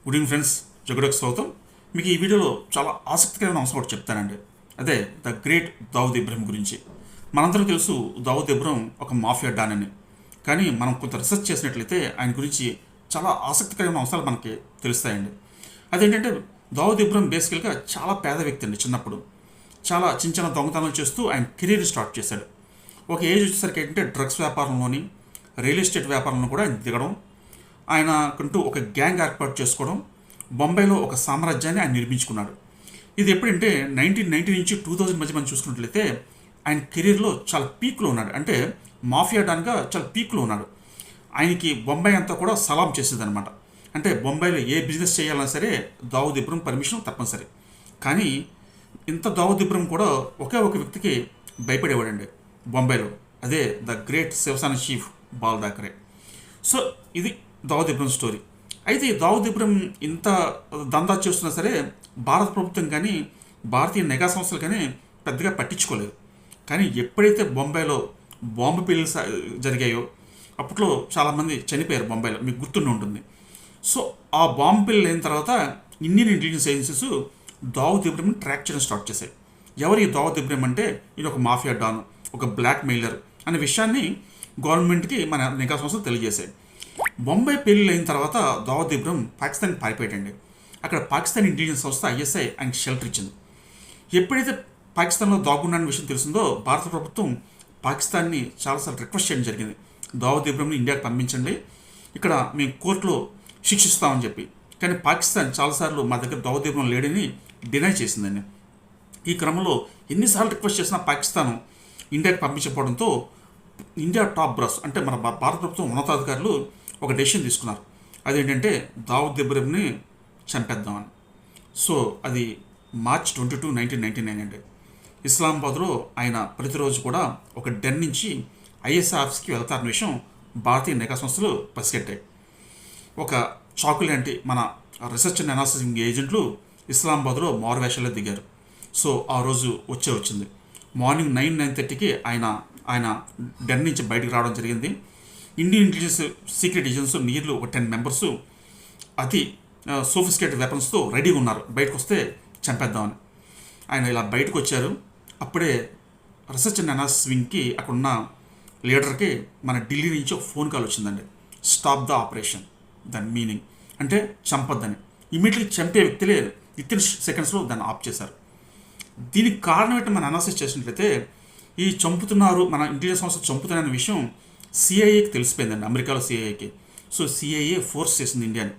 Good evening friends, జగడకు స్వాగతం. మీకు ఈ వీడియోలో చాలా ఆసక్తికరమైన అంశం ఒకటి చెప్తానండి. అదే ద గ్రేట్ దావుద్ ఇబ్రహీం గురించి. మనందరం తెలుసు దావుద్ ఇబ్రహీం ఒక మాఫియా డాన్ అని. కానీ మనం కొంత రీసెర్చ్ చేసినట్లయితే ఆయన గురించి చాలా ఆసక్తికరమైన అంశాలు మనకి తెలుస్తాయండి. అదేంటంటే దావుద్ ఇబ్రహీం బేసికల్గా చాలా పేద వ్యక్తి అండి. చిన్నప్పుడు చాలా చిన్న చిన్న దొంగతనాలు చేస్తూ ఆయన కెరీర్ స్టార్ట్ చేశాడు. ఒక ఏజ్ వచ్చేసరికి ఏంటంటే డ్రగ్స్ వ్యాపారంలోని, రియల్ ఎస్టేట్ వ్యాపారంలో కూడా ఆయన దిగడం, ఆయనకంటూ ఒక గ్యాంగ్ ఏర్పాటు చేసుకోవడం, బొంబాయిలో ఒక సామ్రాజ్యాన్ని ఆయన నిర్మించుకున్నాడు. ఇది ఎప్పుడంటే 1990 నుంచి 2000 మధ్య మనం చూసుకున్నట్లయితే ఆయన కెరీర్లో చాలా పీక్లో ఉన్నాడు. అంటే మాఫియా డాన్గా చాలా పీక్లో ఉన్నాడు. ఆయనకి బొంబాయి అంతా కూడా సలాం చేసేదన్నమాట. అంటే బొంబాయిలో ఏ బిజినెస్ చేయాలన్నా సరే దావుద్ ఇబ్రహీం పర్మిషన్ తప్పనిసరి. కానీ ఇంత దావుద్ ఇబ్రహీం కూడా ఒకే ఒక వ్యక్తికి భయపడేవాడండి బొంబాయిలో. అదే the great Shiv Sena chief Bal Thackeray. So ఇది దావుద్ ఇబ్రహీం స్టోరీ. అయితే ఈ దావుద్ ఇబ్రహీం ఇంత దందా చేస్తున్నా సరే భారత ప్రభుత్వం కానీ భారతీయ నిఘా సంస్థలు కానీ పెద్దగా పట్టించుకోలేదు. కానీ ఎప్పుడైతే బొంబాయిలో బాంబు పేలులు జరిగాయో అప్పట్లో చాలామంది చనిపోయారు బొంబాయిలో, మీకు గుర్తుండి ఉంటుంది. సో ఆ బాంబు పేలులు అయిన తర్వాత ఇండియన్ ఇంటెలిజెన్స్ ఏజెన్సీస్ దావుద్ ఇబ్రహీంని ట్రాక్ చేయడం స్టార్ట్ చేశాయి. ఎవరు ఈ దావుద్ ఇబ్రహీం అంటే ఇది ఒక మాఫియా డాన్, ఒక బ్లాక్ మెయిలర్ అనే విషయాన్ని గవర్నమెంట్కి మన నిఘా సంస్థలు తెలియజేశాయి. బొంబాయి పేలులు అయిన తర్వాత దావుద్ ఇబ్రహీం పాకిస్తాన్కి పారిపోయాడండి. అక్కడ పాకిస్తాన్ ఇంటెలిజెన్స్ సంస్థ ఐఎస్ఐ ఆయనకి షెల్టర్ ఇచ్చింది. ఎప్పుడైతే పాకిస్తాన్లో దాగున్న విషయం తెలిసిందో భారత ప్రభుత్వం పాకిస్తాన్ని చాలాసార్లు రిక్వెస్ట్ చేయడం జరిగింది, దావుద్ ఇబ్రహీంని ఇండియాకి పంపించండి, ఇక్కడ మేము కోర్టులో శిక్షిస్తామని చెప్పి. కానీ పాకిస్తాన్ చాలాసార్లు మా దగ్గర దావుద్ ఇబ్రహీం లేడని డినై చేసిందండి. ఈ క్రమంలో ఎన్నిసార్లు రిక్వెస్ట్ చేసినా పాకిస్తాన్ ఇండియాకి పంపించకపోవడంతో ఇండియా టాప్ బ్రాస్ అంటే మన భారత ప్రభుత్వం ఉన్నతాధికారులు ఒక డెసిషన్ తీసుకున్నారు. అదేంటంటే దావుద్ ఇబ్రహీంని చంపేద్దామని. సో అది మార్చ్ 22, 1999 అండి. ఇస్లామాబాద్లో ఆయన ప్రతిరోజు కూడా ఒక డెన్ నుంచి ఐఎస్ఐ ఆఫీస్కి వెళ్తారన్న విషయం భారతీయ నిఘా సంస్థలు పసిగట్టాయి. ఒక చాకు లాంటి మన రీసెర్చ్ అండ్ అనాలిసిస్ ఏజెంట్లు ఇస్లామాబాద్లో మారువేషాల్లో దిగారు. సో ఆ రోజు వచ్చింది మార్నింగ్ 9-9:30కి ఆయన డెన్ నుంచి బయటకు రావడం జరిగింది. ఇండియన్ ఇంటెలిజెన్స్ సీక్రెట్ ఏజెన్స్ నీర్లు ఒక 10 మెంబర్స్ అతి సోఫిస్టికేటెడ్ వెపన్స్తో రెడీగా ఉన్నారు, బయటకు వస్తే చంపేద్దామని. ఆయన ఇలా బయటకు వచ్చారు. అప్పుడే రీసెర్చ్ అండ్ అనాలిసిస్ వింగ్కి అక్కడున్న లీడర్కి మన ఢిల్లీ నుంచి ఒక ఫోన్ కాల్ వచ్చిందండి. స్టాప్ ద ఆపరేషన్, దాని మీనింగ్ అంటే చంపొద్దని. ఇమీడియట్లీ చంపే వ్యక్తులే వితిన్ సెకండ్స్లో దాన్ని ఆఫ్ చేశారు. దీనికి కారణం ఏంటో మనం అనాలిసిస్ చేసినట్లయితే ఈ చంపుతున్నారు, మన ఇంటెలిజెన్స్ సంస్థ చంపుతున్నారనే విషయం సిఐఏకి తెలిసిపోయిందండి, అమెరికాలో సిఐఏకి. సో సిఐఏ ఫోర్స్ చేసింది ఇండియాని